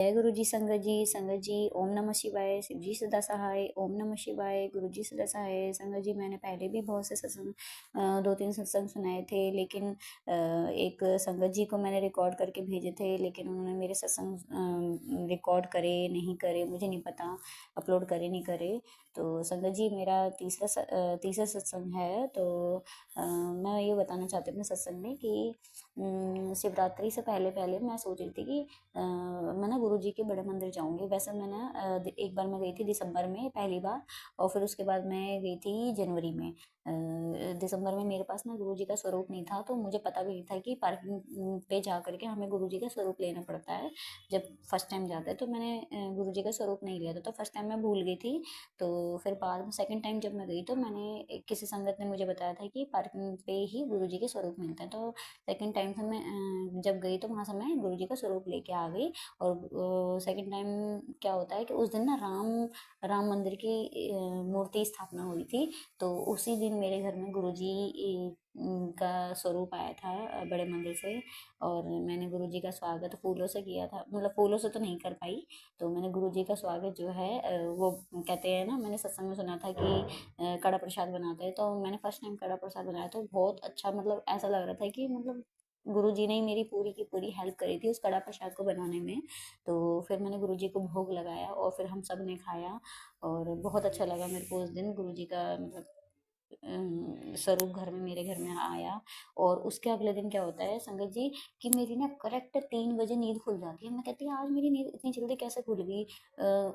जय गुरु जी। संगत जी ओम नमः शिवाय। शिव जी सदा सहाय। ओम नमः शिवाय। गुरु जी सदा सहाय। संगत जी मैंने पहले भी बहुत से सत्संग 2-3 सत्संग सुनाए थे, लेकिन एक संगत जी को मैंने रिकॉर्ड करके भेजे थे, लेकिन उन्होंने मेरे सत्संग रिकॉर्ड करे नहीं करे मुझे नहीं पता, अपलोड करे नहीं करे। तो संगत जी मेरा तीसरा सत्संग है। तो मैं ये बताना चाहती हूँ अपने सत्संग में कि शिवरात्रि से पहले पहले मैं सोच रही थी कि मैं ना गुरु जी के बड़े मंदिर जाऊंगी। वैसे मैं ना एक बार मैं गई थी दिसंबर में पहली बार, और फिर उसके बाद मैं गई थी जनवरी में। दिसंबर में मेरे पास ना गुरु जी का स्वरूप नहीं था, तो मुझे पता भी नहीं था कि पार्किंग पे जा करके हमें गुरु जी का स्वरूप लेना पड़ता है जब फर्स्ट टाइम जाते हैं। तो मैंने गुरु जी का स्वरूप नहीं लिया था, तो फर्स्ट टाइम मैं भूल गई थी। तो फिर बाद में सेकंड टाइम जब मैं गई तो मैंने किसी संगत ने मुझे बताया था कि पार्किंग पे ही गुरु जी के स्वरूप मिलते हैं। तो सेकंड टाइम से मैं जब गई तो वहाँ से मैं गुरु जी का स्वरूप लेके आ गई। और सेकंड टाइम क्या होता है कि उस दिन ना राम मंदिर की मूर्ति स्थापना हुई थी। तो उसी दिन मेरे घर में गुरुजी का स्वरूप आया था बड़े मंदिर से। और मैंने गुरुजी का स्वागत फूलों से किया था, मतलब फूलों से तो नहीं कर पाई। तो मैंने गुरुजी का स्वागत जो है वो कहते हैं ना, मैंने सत्संग में सुना था कि कड़ा प्रसाद बनाते हैं। तो मैंने फर्स्ट टाइम कड़ा प्रसाद बनाया तो बहुत अच्छा, मतलब ऐसा लग रहा था कि मतलब गुरु जी ने ही मेरी पूरी की पूरी हेल्प करी थी उस कड़ा प्रसाद को बनाने में। तो फिर मैंने गुरु जी को भोग लगाया और फिर हम सब ने खाया, और बहुत अच्छा लगा मेरे को उस दिन गुरु जी का मतलब स्वरूप घर में मेरे घर में आया। और उसके अगले दिन क्या होता है संगत जी कि मेरी ना करेक्ट 3 बजे नींद खुल जाती है। मैं कहती हूँ आज मेरी नींद इतनी जल्दी कैसे खुल गई।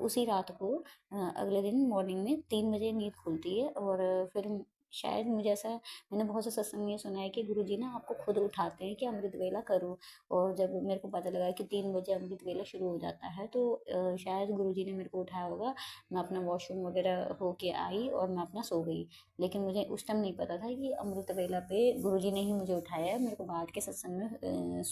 उसी रात को अगले दिन मॉर्निंग में 3 बजे नींद खुलती है। और फिर शायद मुझे ऐसा, मैंने बहुत से सत्संग में सुना है कि गुरु जी ना आपको खुद उठाते हैं कि अमृत वेला करो। और जब मेरे को पता लगा कि 3 बजे अमृत वेला शुरू हो जाता है तो शायद गुरु जी ने मेरे को उठाया होगा। मैं अपना वॉशरूम वगैरह होके आई और मैं अपना सो गई। लेकिन मुझे उस टाइम नहीं पता था कि अमृत वेला पे गुरुजी ने ही मुझे उठाया है। मेरे को बाद के सत्संग में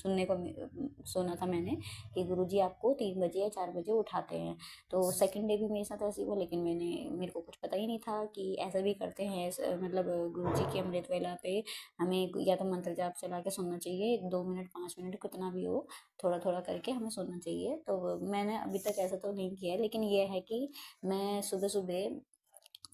सुना था मैंने कि गुरुजी आपको 3 बजे या 4 बजे उठाते हैं। तो सेकंड डे भी मेरे साथ ऐसे ही हुआ, लेकिन मेरे को कुछ पता ही नहीं था कि ऐसा भी करते हैं। मतलब गुरुजी की अमृत वेला पे हमें या तो मंत्र जाप चला के सुनना चाहिए, 2 मिनट 5 मिनट कितना भी हो, थोड़ा थोड़ा करके हमें सुनना चाहिए। तो मैंने अभी तक ऐसा तो नहीं किया, लेकिन ये है कि मैं सुबह सुबह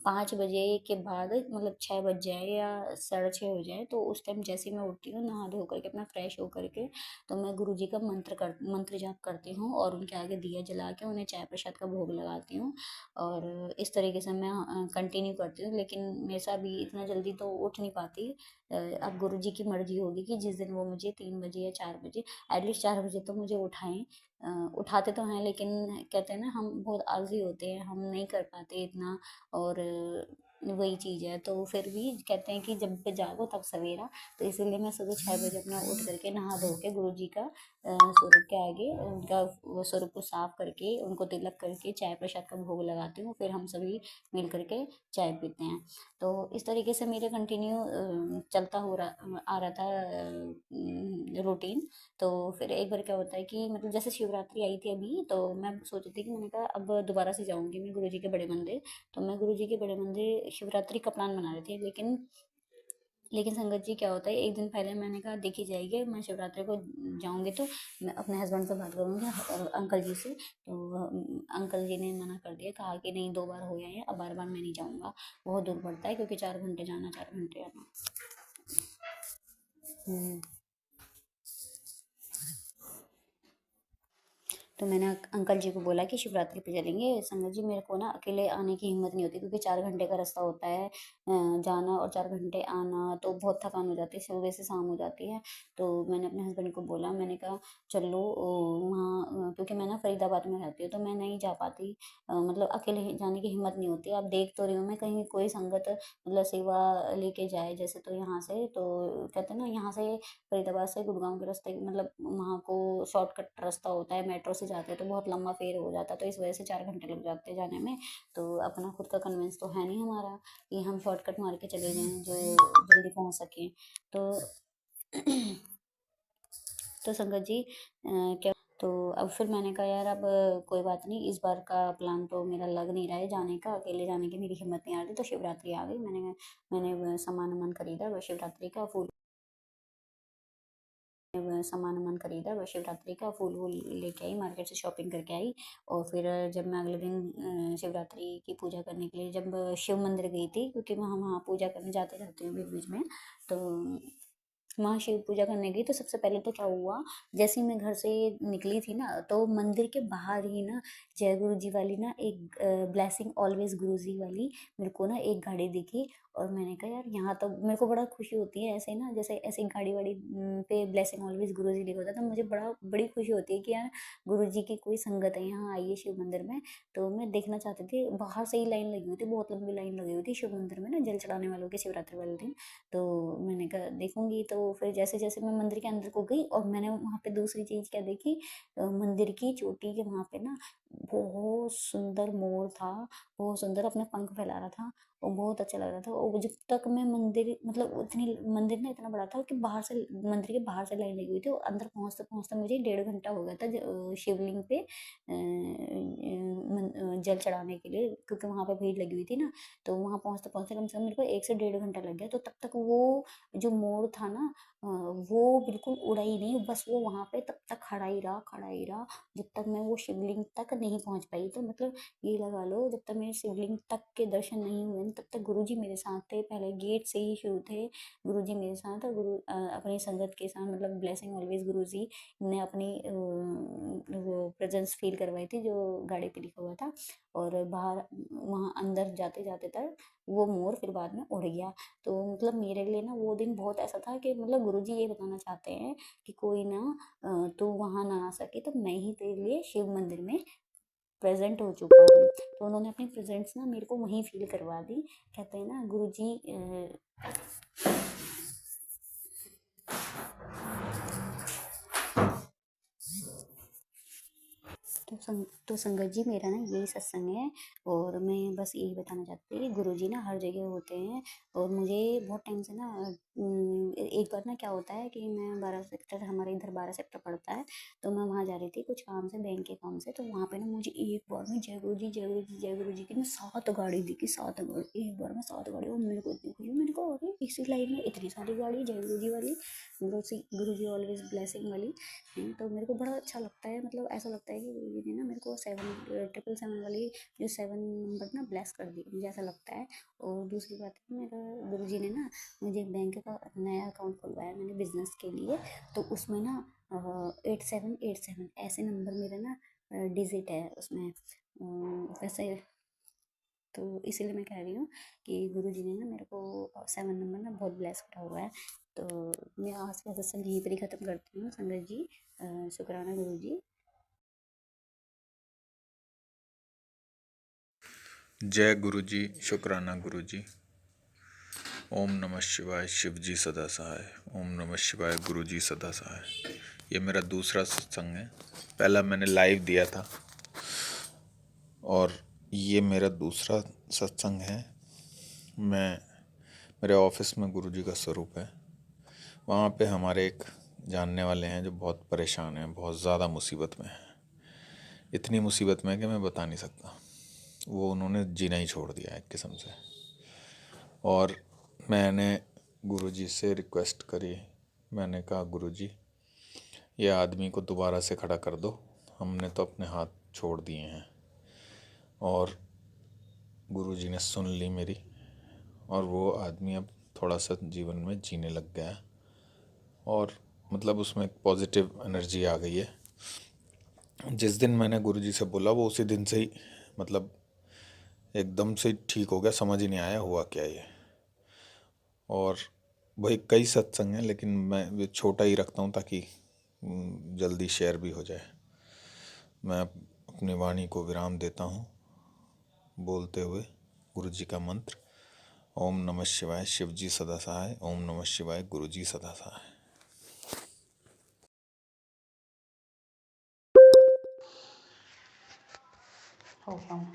5 बजे के बाद, मतलब 6 बज जाए या 6:30 हो जाए, तो उस टाइम जैसे ही मैं उठती हूँ नहा धो करके अपना फ्रेश हो करके, तो मैं गुरु जी का मंत्र जाप करती हूँ और उनके आगे दिया जला के उन्हें चाय प्रसाद का भोग लगाती हूँ। और इस तरीके से मैं कंटिन्यू करती हूँ। लेकिन मेरे से अभी इतना जल्दी तो उठ नहीं पाती। अब गुरु जी की मर्जी होगी कि जिस दिन वो मुझे 3 बजे या 4 बजे, एटलीस्ट 4 बजे तो मुझे उठाएं। उठाते तो हैं, लेकिन कहते हैं ना हम बहुत आलसी होते हैं, हम नहीं कर पाते इतना। और वही चीज़ है, तो फिर भी कहते हैं कि जब पे जागो तब सवेरा। तो इसीलिए मैं सुबह 6 बजे अपना उठ करके नहा धो के गुरु जी का स्वरूप के आगे उनका वो स्वरूप को साफ करके उनको तिलक करके चाय प्रसाद का भोग लगाती हूँ। फिर हम सभी मिल करके चाय पीते हैं। तो इस तरीके से मेरे कंटिन्यू चलता हो रहा आ रहा था रूटीन। तो फिर एक बार क्या होता है कि मतलब जैसे शिवरात्रि आई थी अभी, तो मैं सोच रही थी कि मैंने कहा अब दोबारा से जाऊंगी मैं गुरु जी के बड़े मंदिर। तो मैं गुरु जी के बड़े मंदिर शिवरात्रि का प्लान बना रही थी, लेकिन संगत जी क्या होता है, एक दिन पहले मैंने कहा देखी जाएगी, मैं शिवरात्रि को जाऊंगी तो मैं अपने हस्बैंड से बात करूंगी अंकल जी से। तो अंकल जी ने मना कर दिया, कहा कि नहीं 2 बार हो आए हैं, अब बार बार मैं नहीं जाऊंगा, बहुत दूर पड़ता है, क्योंकि 4 घंटे जाना 4 घंटे आना। हम्म। तो मैंने अंकल जी को बोला कि शिवरात्रि पे चलेंगे। संगत जी मेरे को ना अकेले आने की हिम्मत नहीं होती, क्योंकि 4 घंटे का रास्ता होता है जाना, और 4 घंटे आना, तो बहुत थकान हो जाती है, सुबह से शाम हो जाती है। तो मैंने अपने हस्बैंड को बोला, मैंने कहा चलो वहाँ, क्योंकि मैं ना फरीदाबाद में रहती हूँ तो मैं नहीं जा पाती। मतलब अकेले जाने की हिम्मत नहीं होती। आप देख तो रही हूँ मैं, कहीं कोई संगत मतलब सेवा लेके जाए जैसे, तो यहाँ से तो कहते हैं ना, यहाँ से फरीदाबाद से गुड़गांव के रास्ते, मतलब वहाँ को शॉर्टकट रास्ता होता है, मेट्रो से जाते हैं तो बहुत लंबा फेर हो जाता है, तो इस वजह से 4 घंटे लग जाते हैं जाने में। तो अपना खुद का कन्वेंस तो है नहीं हमारा कि हम शॉर्टकट मार के चले जाएं जो जल्दी पहुँच सकें। तो तो संगत जी क्या, तो अब फिर मैंने कहा यार अब कोई बात नहीं, इस बार का प्लान तो मेरा लग नहीं रहा है जाने का, अकेले जाने की मेरी हिम्मत नहीं आ रही। तो शिवरात्रि आ गई, मैंने सामान वामान खरीदा, वो शिवरात्रि का फूल सामान वामान खरीदा, बस शिवरात्रि का फूल वूल लेके आई, मार्केट से शॉपिंग करके आई। और फिर जब मैं अगले दिन शिवरात्रि की पूजा करने के लिए जब शिव मंदिर गई थी, क्योंकि वहाँ वहाँ पूजा करने जाते रहते हैं बीच बीच में, तो वहाँ शिव पूजा करने गई। तो सबसे पहले तो क्या हुआ, जैसे ही मैं घर से निकली थी ना, तो मंदिर के बाहर ही ना जय गुरु जी वाली ना एक ब्लेसिंग ऑलवेज गुरु जी वाली मेरे को ना एक गाड़ी दिखी। और मैंने कहा यार, यहाँ तो मेरे को बड़ा खुशी होती है ऐसे ना, जैसे ऐसे गाड़ी वाड़ी पे ब्लेसिंग ऑलवेज गुरु जी लिखा होता है, तो मुझे बड़ी खुशी होती है कि यार गुरु जी की कोई संगत है यहाँ आई है शिव मंदिर में। तो मैं देखना चाहती थी, बाहर से ही लाइन लगी हुई थी, बहुत लंबी लाइन लगी हुई थी शिव मंदिर में ना, जल चढ़ाने वालों की शिवरात्रि वाले दिन। तो मैंने कहा देखूंगी। तो फिर जैसे जैसे मैं मंदिर के अंदर को गई, और मैंने वहाँ पे दूसरी चीज़ क्या देखी, मंदिर की चोटी के वहाँ पे ना बहुत सुंदर मोर था, बहुत सुंदर अपने पंख फैला रहा था, और बहुत अच्छा लग रहा था। और जब तक मैं मंदिर मतलब उतनी मंदिर ना इतना बड़ा था कि बाहर से मंदिर के बाहर से लाइन लगी हुई थी, और अंदर पहुँचते पहुँचते मुझे 1.5 घंटा हो गया था शिवलिंग पे जल चढ़ाने के लिए, क्योंकि वहाँ पे भीड़ लगी हुई थी ना। तो वहाँ पहुँचते पहुँचते कम से कम मेरे को 1 से 1.5 घंटा लग गया। तो तब तक वो जो मोर था ना, वो बिल्कुल उड़ा ही नहीं, बस वो वहाँ पे तब तक खड़ा ही रहा जब तक मैं वो शिवलिंग तक नहीं पहुँच पाई। तो मतलब ये लगा लो, जब तक मेरे शिवलिंग तक के दर्शन नहीं हुए न, तब तक गुरुजी मेरे साथ थे, पहले गेट से ही शुरू थे गुरुजी मेरे साथ। और अपनी संगत के साथ, मतलब ब्लेसिंग ऑलवेज गुरुजी ने अपनी वो प्रेजेंस फील करवाई थी जो गाड़ी पे लिखा हुआ था। और बाहर वहाँ अंदर जाते जाते तक वो मोर फिर बाद में उड़ गया। तो मतलब मेरे लिए ना वो दिन बहुत ऐसा था कि मतलब गुरुजी ये बताना चाहते हैं कि कोई ना तू वहाँ ना आ सके तो मैं ही तेरे लिए शिव मंदिर में प्रेजेंट हो चुका हूँ। तो उन्होंने अपनी प्रेजेंस ना मेरे को वहीं फील करवा दी। कहते हैं ना गुरुजी तो संगत जी, मेरा ना यही सत्संग है। और मैं बस यही बताना चाहती हूँ कि गुरुजी ना हर जगह होते हैं। और मुझे बहुत टाइम से ना एक बार ना क्या होता है कि मैं 12 सेक्टर, हमारे इधर 12 सेक्टर पड़ता है, तो मैं वहाँ जा रही थी कुछ काम से, बैंक के काम से। तो वहाँ पे ना मुझे एक बार में जय गुरु जी, जय गुरु जी, जय गुरु जी की ना 7 गाड़ी दिखी, 7 गाड़ी एक बार में, 7 गाड़ी। और मेरे को इतनी खुशी, मैंने कहा अरे इसी लाइन में इतनी सारी गाड़ी जय गुरु जी वाली, गुरु जी ऑलवेज ब्लेसिंग वाली हैं। तो मेरे को बड़ा अच्छा लगता है, मतलब ऐसा लगता है कि गुरु जी ने ना मेरे को 7 777 वाली जो 7 नंबर ना ब्लेस कर दी, मुझे ऐसा लगता है। और दूसरी बात है, मेरा गुरु जी ने ना मुझे बैंक का नया अकाउंट खुलवाया मैंने बिजनेस के लिए। तो उसमें ना 8787 ऐसे नंबर मेरे ना डिजिट है उसमें। वैसे तो इसीलिए मैं कह रही हूँ कि गुरु जी ने ना मेरे को 7 नंबर ना बहुत ब्लेस करा हुआ है। तो मैं आज का सत्संग यहीं पर ही ख़त्म करती हूँ संगत जी। शुक्राना गुरु जी। जय गुरु जी, शुक्राना गुरु जी। ओम नमः शिवाय, शिव जी सदा सहाय। ओम नमः शिवाय, गुरु जी सदा सहाय। ये मेरा दूसरा सत्संग है। पहला मैंने लाइव दिया था और ये मेरा दूसरा सत्संग है। मेरे ऑफिस में गुरु जी का स्वरूप है। वहाँ पे हमारे एक जानने वाले हैं जो बहुत परेशान हैं, बहुत ज़्यादा मुसीबत में हैं। इतनी मुसीबत में कि मैं बता नहीं सकता। वो उन्होंने जीना ही छोड़ दिया एक किस्म से। और मैंने गुरुजी से रिक्वेस्ट करी। मैंने कहा गुरुजी, ये आदमी को दोबारा से खड़ा कर दो, हमने तो अपने हाथ छोड़ दिए हैं। और गुरुजी ने सुन ली मेरी, और वो आदमी अब थोड़ा सा जीवन में जीने लग गया है। और मतलब उसमें एक पॉजिटिव एनर्जी आ गई है। जिस दिन मैंने गुरुजी से बोला वो उसी दिन से ही मतलब एकदम से ठीक हो गया। समझ ही नहीं आया हुआ क्या ये। और वही कई सत्संग हैं, लेकिन मैं ये छोटा ही रखता हूँ ताकि जल्दी शेयर भी हो जाए। मैं अपनी वाणी को विराम देता हूँ बोलते हुए गुरु जी का मंत्र। ओम नमः शिवाय, शिव जी सदा सहाय। ओम नमः शिवाय, गुरु जी सदा सहाय। होगा।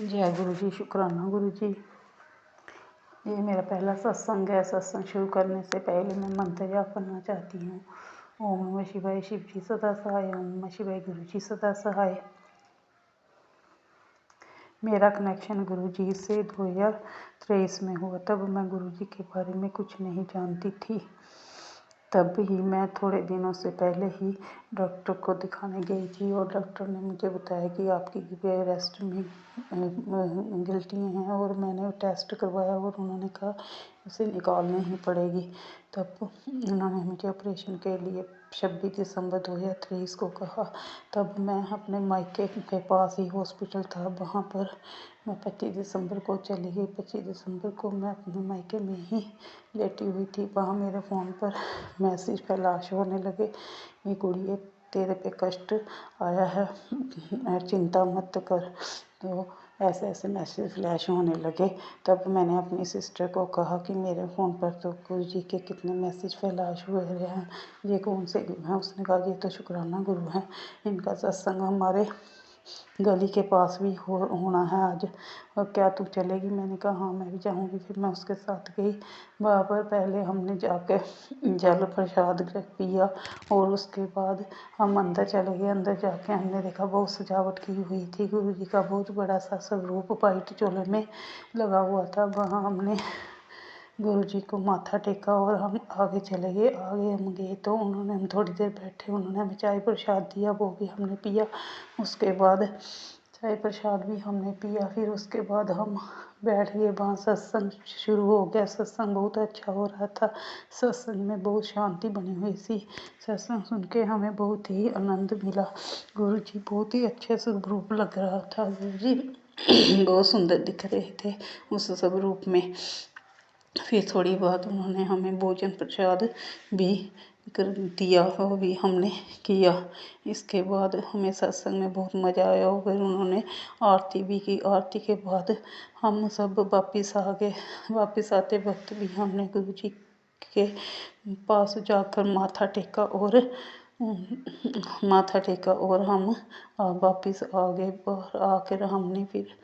जय गुरु जी, शुक्राना गुरु जी। ये मेरा पहला सत्संग है। सत्संग शुरू करने से पहले मैं मंत्र जाप करना चाहती हूँ। ओम नमः शिवाय, शिव जी सदा सहाय। ओम नमः शिवाय, गुरु जी सदा सहाय। मेरा कनेक्शन गुरुजी से 2023 में हुआ। तब मैं गुरुजी के बारे में कुछ नहीं जानती थी। तब ही मैं थोड़े दिनों से पहले ही डॉक्टर को दिखाने गई थी और डॉक्टर ने मुझे बताया कि आपकी ब्रेस्ट में गिल्टियाँ हैं और मैंने टेस्ट करवाया और उन्होंने कहा उसे निकालनी ही पड़ेगी। तब उन्होंने मुझे ऑपरेशन के लिए 26 दिसंबर 2023 को कहा। तब मैं अपने मायके के पास ही हॉस्पिटल था, वहाँ पर मैं 25 दिसंबर को चली गई। 25 दिसंबर को मैं अपने मायके में ही लेटी हुई थी। वहाँ मेरे फ़ोन पर मैसेज फ्लैश होने लगे, ये कुड़िए तेरे पे कष्ट आया है, चिंता मत कर। तो ऐसे ऐसे मैसेज फ्लैश होने लगे। तब मैंने अपनी सिस्टर को कहा कि मेरे फ़ोन पर तो गुरु जी के कितने मैसेज फ्लैश हुए हैं, ये कौन से गुरु हैं। उसने कहा ये तो शुक्राना गुरु हैं, इनका सत्संग हमारे गली के पास भी होना है आज, और क्या तू चलेगी। मैंने कहा हाँ मैं भी जाऊँगी। फिर मैं उसके साथ गई। वहाँ पर पहले हमने जाकर जल प्रसाद पिया और उसके बाद हम अंदर चले गए। अंदर जाके हमने देखा बहुत सजावट की हुई थी। गुरु जी का बहुत बड़ा सा स्वरूप वाइट चोले में लगा हुआ था। वहाँ हमने गुरु जी को माथा टेका और हम आगे चले गए। आगे हम गए तो उन्होंने, हम थोड़ी देर बैठे, उन्होंने हमें चाय प्रसाद दिया, वो भी हमने पिया। उसके बाद चाय प्रसाद भी हमने पिया। फिर उसके बाद हम बैठ गए। वहाँ सत्संग शुरू हो गया। सत्संग बहुत अच्छा हो रहा था। सत्संग में बहुत शांति बनी हुई थी। सत्संग सुन के हमें बहुत ही आनंद मिला। गुरु जी बहुत ही अच्छे स्वरूप लग रहा था। गुरु जी बहुत सुंदर दिख रहे थे उस स्वरूप में। फिर थोड़ी बहुत उन्होंने हमें भोजन प्रसाद भी कर दिया, वो भी हमने किया। इसके बाद हमें सत्संग में बहुत मज़ा आया। और फिर उन्होंने आरती भी की। आरती के बाद हम सब वापस आ गए। वापस आते वक्त भी हमने गुरु जी के पास जाकर माथा टेका और हम वापस आ गए। और आकर हमने फिर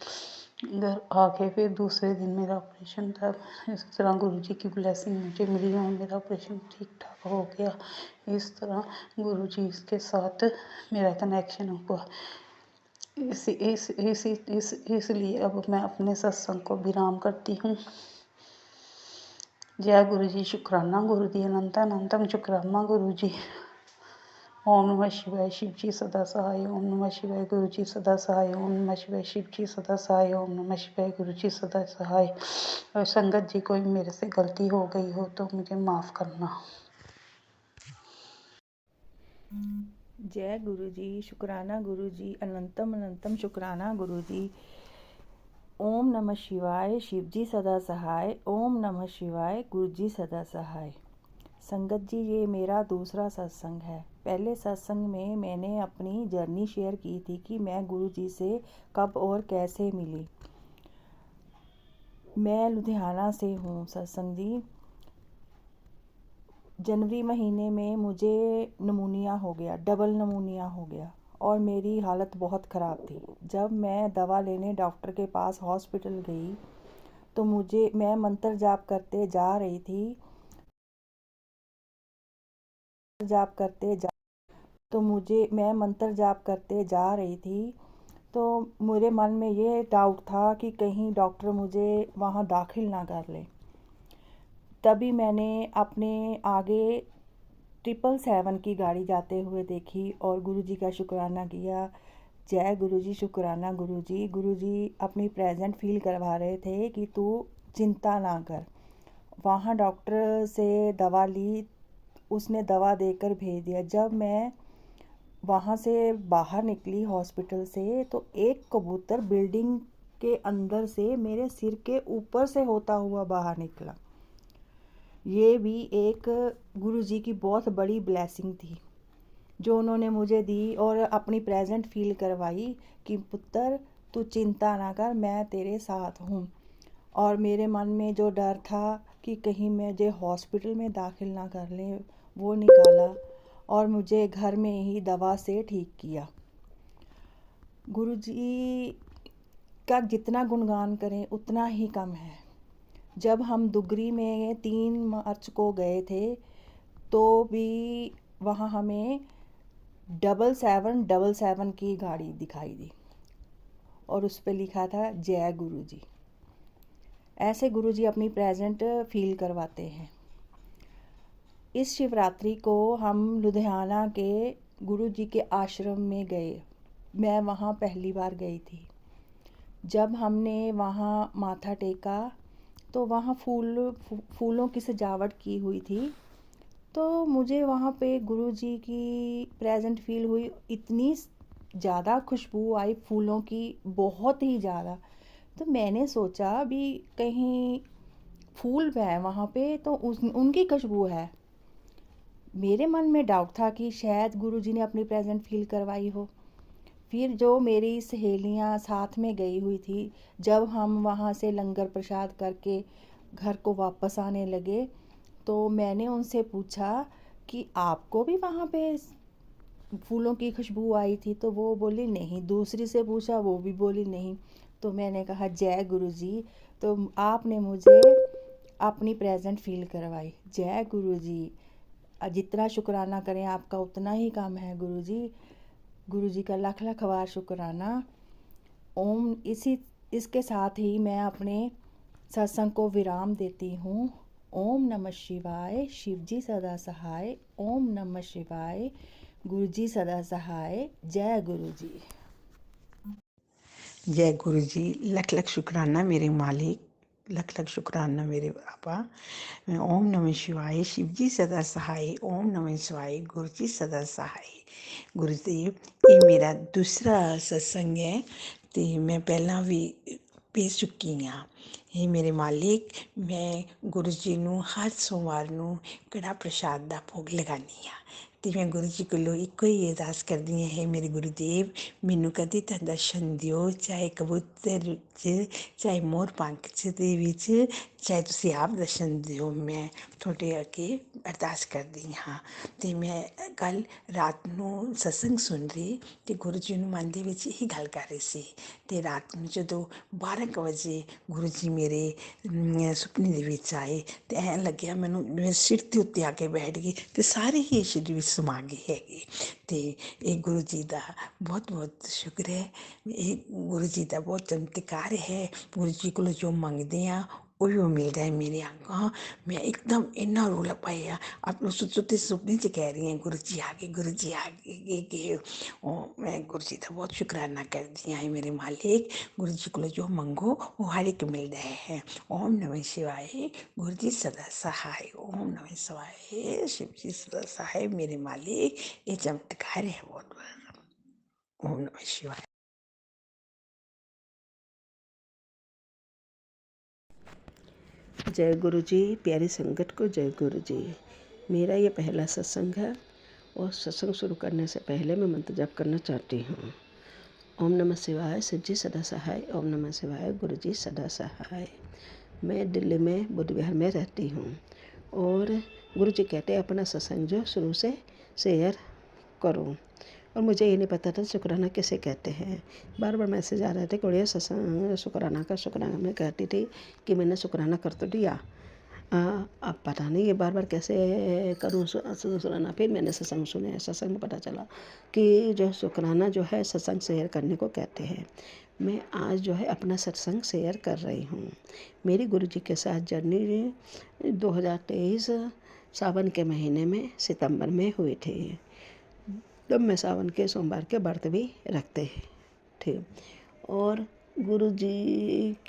घर आके फिर दूसरे दिन मेरा ऑपरेशन था। इस तरह गुरु जी की ब्लेसिंग मुझे मिली और मेरा ऑपरेशन ठीक ठाक हो गया। इस तरह गुरु जी के साथ मेरा कनेक्शन हुआ। इसलिए अब मैं अपने सत्संग को विराम करती हूँ। जय गुरु जी। शुक्राना गुरु दी अनंत अनंतम शुक्राना गुरु जी। ओम नमः शिवाय। शिव जी सदा सहाय। ओम नमः शिवाय। गुरु जी सदा सहाय। ओम नमः शिवाय। शिव जी सदा सहाय। ओम नमः शिवाय। गुरु जी सदा सहाय। और संगत जी कोई मेरे से गलती हो गई हो तो मुझे माफ़ करना। जय गुरु जी। शुक्राना गुरु जी। अनंतम अनंतम शुक्राना गुरु जी। ओम नमः शिवाय। शिव जी सदा सहाय। ओम नमः शिवाय। गुरु जी सदा सहाय। संगत जी, ये मेरा दूसरा सत्संग है। पहले सत्संग में मैंने अपनी जर्नी शेयर की थी कि मैं गुरु जी से कब और कैसे मिली। मैं लुधियाना से हूँ सत्संग जी। जनवरी महीने में मुझे नमूनिया हो गया, डबल नमूनिया हो गया और मेरी हालत बहुत ख़राब थी। जब मैं दवा लेने डॉक्टर के पास हॉस्पिटल गई तो मैं मंत्र जाप करते जा रही थी। मैं मंत्र जाप करते जा रही थी तो मेरे मन में ये डाउट था कि कहीं डॉक्टर मुझे वहाँ दाखिल ना कर ले। तभी मैंने अपने आगे 777 की गाड़ी जाते हुए देखी और गुरुजी का शुक्राना किया। जय गुरुजी। शुक्राना गुरुजी। गुरुजी अपनी प्रेजेंट फील करवा रहे थे कि तू चिंता ना कर। वहाँ डॉक्टर से दवा ली, उसने दवा देकर भेज दिया। जब मैं वहाँ से बाहर निकली हॉस्पिटल से तो एक कबूतर बिल्डिंग के अंदर से मेरे सिर के ऊपर से होता हुआ बाहर निकला। ये भी एक गुरुजी की बहुत बड़ी ब्लेसिंग थी जो उन्होंने मुझे दी और अपनी प्रेजेंट फील करवाई कि पुत्र तू चिंता ना कर, मैं तेरे साथ हूँ। और मेरे मन में जो डर था कि कहीं मुझे हॉस्पिटल में दाखिल ना कर लें, वो निकाला और मुझे घर में ही दवा से ठीक किया। गुरुजी का जितना गुणगान करें उतना ही कम है। जब हम दुगरी में 3 मार्च को गए थे तो भी वहाँ हमें 777 की गाड़ी दिखाई दी। और उस पे लिखा था जय गुरु जी। ऐसे गुरु जी अपनी प्रेजेंट फील करवाते हैं। इस शिवरात्रि को हम लुधियाना के गुरु जी के आश्रम में गए। मैं वहाँ पहली बार गई थी। जब हमने वहाँ माथा टेका तो वहाँ फूलों की सजावट की हुई थी। तो मुझे वहाँ पे गुरु जी की प्रेजेंट फील हुई। इतनी ज़्यादा खुशबू आई फूलों की, बहुत ही ज़्यादा। तो मैंने सोचा भी कहीं फूल है वहाँ पे तो उनकी खुशबू है। मेरे मन में डाउट था कि शायद गुरु जी ने अपनी प्रेजेंट फील करवाई हो। फिर जो मेरी सहेलियाँ साथ में गई हुई थी, जब हम वहाँ से लंगर प्रसाद करके घर को वापस आने लगे तो मैंने उनसे पूछा कि आपको भी वहाँ पे फूलों की खुशबू आई थी? तो वो बोली नहीं। दूसरी से पूछा, वो भी बोली नहीं। तो मैंने कहा जय गुरु जी, तो आपने मुझे अपनी प्रेजेंट फील करवाई। जय गुरु जी। जितना शुक्राना करें आपका उतना ही कम है गुरु जी। गुरु जी का लाख लाख बार शुक्राना। ओम। इसके साथ ही मैं अपने सत्संग को विराम देती हूँ। ओम नमः शिवाय। शिव जी सदा सहाय। ओम नमः शिवाय। गुरु जी सदा सहाय। जय गुरु जी। जय गुरु जी। लख लख शुक्राना मेरे मालिक, लख लख शुक्राना मेरे बाबा। ओम नमः शिवाय। शिव जी सदा सहाय। ओम नमः शिवाय। गुरु जी सदा सहाय। गुरुदेव, ये मेरा दूसरा सत्संग है तो मैं पहला भी भेज चुकी हाँ। ਇਹ ਮੇਰੇ ਮਾਲਿਕ, ਮੈਂ ਗੁਰੂ ਜੀ ਨੂੰ ਹਰ ਸੋਮਵਾਰ ਨੂੰ ਕੜਾ ਪ੍ਰਸ਼ਾਦ ਦਾ ਭੋਗ ਲਗਾਉਂਦੀ ਹਾਂ ਅਤੇ ਮੈਂ ਗੁਰੂ ਜੀ ਕੋਲੋਂ ਇੱਕੋ ਹੀ ਅਰਦਾਸ ਕਰਦੀ ਹਾਂ, ਹੈ ਮੇਰੇ ਗੁਰੂਦੇਵ ਮੈਨੂੰ ਕਦੇ ਤਾਂ ਦਰਸ਼ਨ ਦਿਓ, ਚਾਹੇ ਕਬੂਤਰ 'ਚ, ਚਾਹੇ ਮੋਰ ਪੰਖ 'ਚ ਦੇ ਵਿੱਚ, ਚਾਹੇ ਤੁਸੀਂ ਆਪ ਦਰਸ਼ਨ ਦਿਓ। ਮੈਂ ਤੁਹਾਡੇ ਅੱਗੇ ਅਰਦਾਸ ਕਰਦੀ ਹਾਂ। ਅਤੇ ਮੈਂ ਕੱਲ੍ਹ ਰਾਤ ਨੂੰ ਸਤਸੰਗ ਸੁਣ ਰਹੀ ਅਤੇ ਗੁਰੂ ਜੀ ਨੂੰ ਮਨ ਦੇ ਵਿੱਚ ਇਹੀ ਗੱਲ ਕਰ ਰਹੀ ਸੀ ਅਤੇ ਰਾਤ ਨੂੰ ਜਦੋਂ 12 ਕੁ ਵਜੇ ਗੁਰੂ ਜੀ ਮੇਰੇ ਸੁਪਨੇ ਦੇ ਵਿੱਚ ਆਏ ਅਤੇ ਐਂ ਲੱਗਿਆ ਮੈਨੂੰ ਮੇਰੇ ਸਿਰ ਦੇ ਉੱਤੇ ਆ ਕੇ ਬੈਠ ਗਏ ਅਤੇ ਸਾਰੇ ਹੀ ਸਰੀਰ ਵਿੱਚ ਸਮਾ ਗਏ ਹੈਗੇ। ਅਤੇ ਇਹ ਗੁਰੂ ਜੀ ਦਾ ਬਹੁਤ ਬਹੁਤ ਸ਼ੁਕਰ ਹੈ। ਇਹ ਗੁਰੂ ਜੀ ਦਾ ਬਹੁਤ ਚਮਤਕਾਰ ਹੈ। ਗੁਰੂ ਜੀ ਕੋਲੋਂ ਜੋ ਮੰਗਦੇ ਆ ਉਹ ਵੀ ਮਿਲਦਾ ਹੈ। ਮੇਰੇ ਅੱਗੋਂ ਮੈਂ ਇੱਕਦਮ ਇੰਨਾ ਰੌਲਾ ਪਾਇਆ, ਆਪਣੇ ਸੁੱਤੇ ਸੁਪਨੇ 'ਚ ਕਹਿ ਰਹੀ ਹਾਂ ਗੁਰੂ ਜੀ ਆ ਗਏ, ਗੁਰੂ ਜੀ ਆ ਗਏ ਕਿ ਉਹ ਮੈਂ ਗੁਰੂ ਜੀ ਦਾ ਬਹੁਤ ਸ਼ੁਕਰਾਨਾ ਕਰਦੀ ਹਾਂ। ਮੇਰੇ ਮਾਲਿਕ, ਗੁਰੂ ਜੀ ਕੋਲੋਂ ਜੋ ਮੰਗੋ ਉਹ ਹਰ ਇੱਕ ਮਿਲਦਾ ਹੈ। ਓਮ ਨਮः शिवाय। गुरु जी सदा सहाय। ओम नमः शिवाय। शिव जी सदा सहाय। मेरे मालिक, ये चमत्कार है बहुत बड़ा। ओम नमः शिवाय। जय गुरु जी। प्यारी संगत को जय गुरु जी। मेरा ये पहला सत्संग है और सत्संग शुरू करने से पहले मैं मंत्र जाप करना चाहती हूँ। ओम नमः शिवाय। शिव जी सदा सहाय। ओम नमः शिवाय। गुरु जी सदा सहाय। मैं दिल्ली में बुद्ध विहार में रहती हूँ और गुरु जी कहते हैं अपना सत्संग जो शुरू से शेयर करो, और मुझे ये नहीं पता था शुक्राना किसे कहते हैं। बार बार मैसेज आ रहे थे कि बढ़िया सत्संग शुक्राना का शुक्राना। मैं कहती थी कि मैंने शुक्राना कर तो दिया, अब पता नहीं ये बार बार कैसे करूँ शुक्राना। फिर मैंने सत्संग सुने, सत्संग में पता चला कि जो शुक्राना जो है सत्संग शेयर करने को कहते हैं। मैं आज जो है अपना सत्संग शेयर कर रही हूँ। मेरी गुरु जी के साथ जर्नी 2023 सावन के महीने में सितंबर में हुई थी। तब मैं सावन के सोमवार के व्रत भी रखते थे और गुरु जी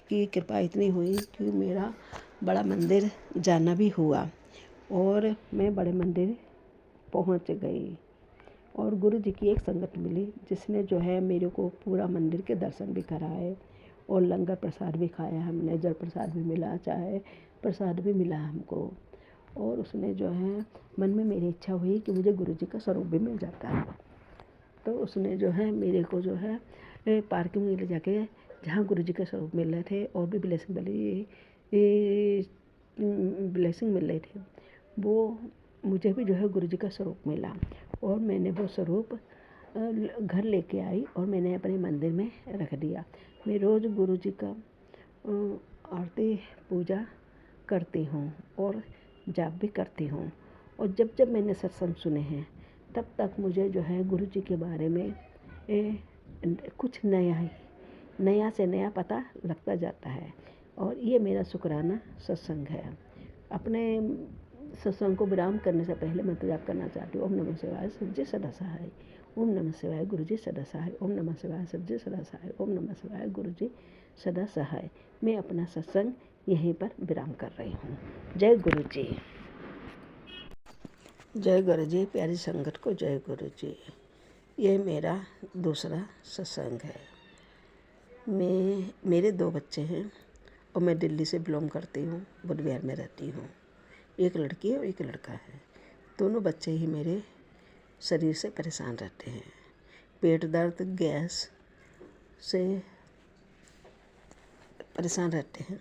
की कृपा इतनी हुई कि मेरा बड़ा मंदिर जाना भी हुआ और मैं बड़े मंदिर पहुंच गई और गुरु जी की एक संगत मिली जिसने जो है मेरे को पूरा मंदिर के दर्शन भी कराए और लंगर प्रसाद भी खाया हमने। जल प्रसाद भी मिला, चाय प्रसाद भी मिला हमको। और उसने जो है मन में मेरी इच्छा हुई कि मुझे गुरु जी का स्वरूप भी मिल जाता है, तो उसने जो है मेरे को जो है पार्किंग में ले जाके जहाँ गुरु जी के स्वरूप मिल रहे थे और भी ब्लेसिंग मिल रहे थे, वो मुझे भी जो है गुरु जी का स्वरूप मिला और मैंने वो स्वरूप घर लेके आई और मैंने अपने मंदिर में रख दिया। मैं रोज़ गुरु जी का आरती पूजा करती हूँ और जाप भी करती हूँ। और जब जब मैंने सत्संग सुने हैं तब तक मुझे जो है गुरु जी के बारे में कुछ नया नया से नया पता लगता जाता है। और ये मेरा शुक्राना सत्संग है। अपने सत्संग को विराम करने से पहले मंत्र जाप करना चाहती हूँ। ओम नमः शिवाय सच्चे सदा सहाय, ओम नमः शिवाय गुरुजी सदा सहाय, ओम नमः शिवाय सच्चे सदा सहाय, ओम नमः शिवाय गुरुजी सदा सहाय। मैं अपना सत्संग यहीं पर विराम कर रही हूँ। जय गुरु जी। जय गुरु जी। प्यारी संगत को जय गुरु जी। ये मेरा दूसरा सत्संग है। मेरे 2 बच्चे हैं और मैं दिल्ली से बिलोंग करती हूँ, बुद्ध विहार में रहती हूँ। एक लड़की है और एक लड़का है। दोनों बच्चे ही मेरे शरीर से परेशान रहते हैं। पेट दर्द, गैस से परेशान रहते हैं।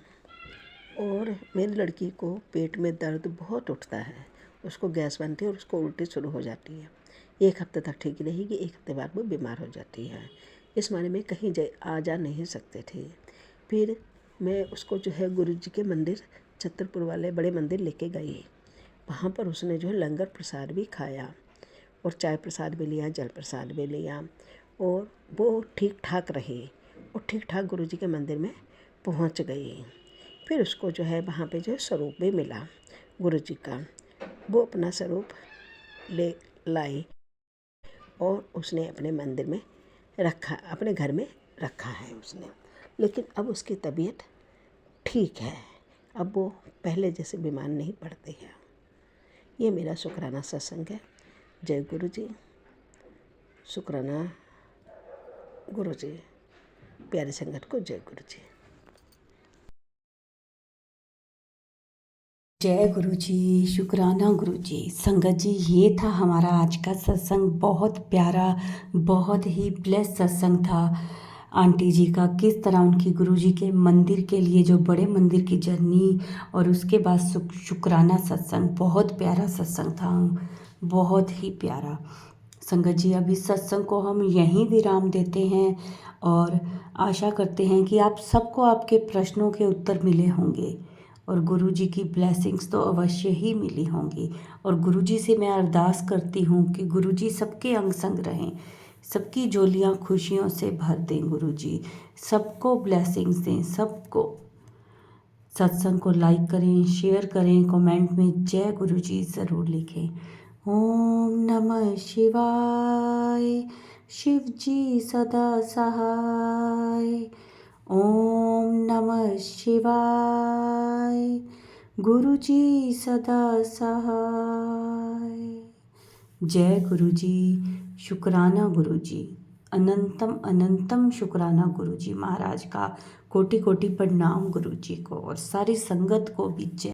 और मेरी लड़की को पेट में दर्द बहुत उठता है, उसको गैस बनती है और उसको उल्टी शुरू हो जाती है। 1 हफ्ते तक ठीक रहेगी, 1 हफ्ते बाद वो बीमार हो जाती है। इस मारे में कहीं आ जा नहीं सकते थे। फिर मैं उसको जो है गुरु जी के मंदिर, छतरपुर वाले बड़े मंदिर लेके गई। वहाँ पर उसने जो है लंगर प्रसाद भी खाया और चाय प्रसाद भी लिया, जल प्रसाद भी लिया और वो ठीक ठाक रही और ठीक ठाक गुरु जी के मंदिर में पहुँच गई। फिर उसको जो है वहाँ पे जो है स्वरूप भी मिला गुरु जी का। वो अपना स्वरूप ले लाई और उसने अपने मंदिर में रखा, अपने घर में रखा है उसने। लेकिन अब उसकी तबीयत ठीक है, अब वो पहले जैसे बीमार नहीं पड़ती है। ये मेरा शुक्राना सत्संग है। जय गुरु जी। शुक्राना गुरु जी। प्यारे संगत को जय गुरु जी। जय गुरु जी। शुक्राना गुरु जी। संगत जी, ये था हमारा आज का सत्संग। बहुत प्यारा, बहुत ही ब्लेस सत्संग था आंटी जी का। किस तरह उनकी गुरु जी के मंदिर के लिए, जो बड़े मंदिर की जर्नी, और उसके बाद शुक्राना सत्संग, बहुत प्यारा सत्संग था, बहुत ही प्यारा। संगत जी, अभी सत्संग को हम यहीं विराम देते हैं और आशा करते हैं कि आप सबको आपके प्रश्नों के उत्तर मिले होंगे और गुरु जी की ब्लेसिंग्स तो अवश्य ही मिली होंगी। और गुरु जी से मैं अरदास करती हूँ कि गुरु जी सबके अंग संग रहें, सबकी झोलियाँ खुशियों से भर दें। गुरु जी सबको ब्लेसिंग्स दें, सबको। सत्संग को लाइक करें, शेयर करें, कमेंट में जय गुरु जी ज़रूर लिखें। ओम नमः शिवाय। शिव जी सदा सहाय। ओम नमः शिवाय। गुरु जी सदा सहाय। जय गुरु जी। शुक्राना गुरु जी। अनंतम अनंतम शुक्राना गुरु जी महाराज का। कोटि कोटि प्रणाम गुरु जी को और सारी संगत को भी जय।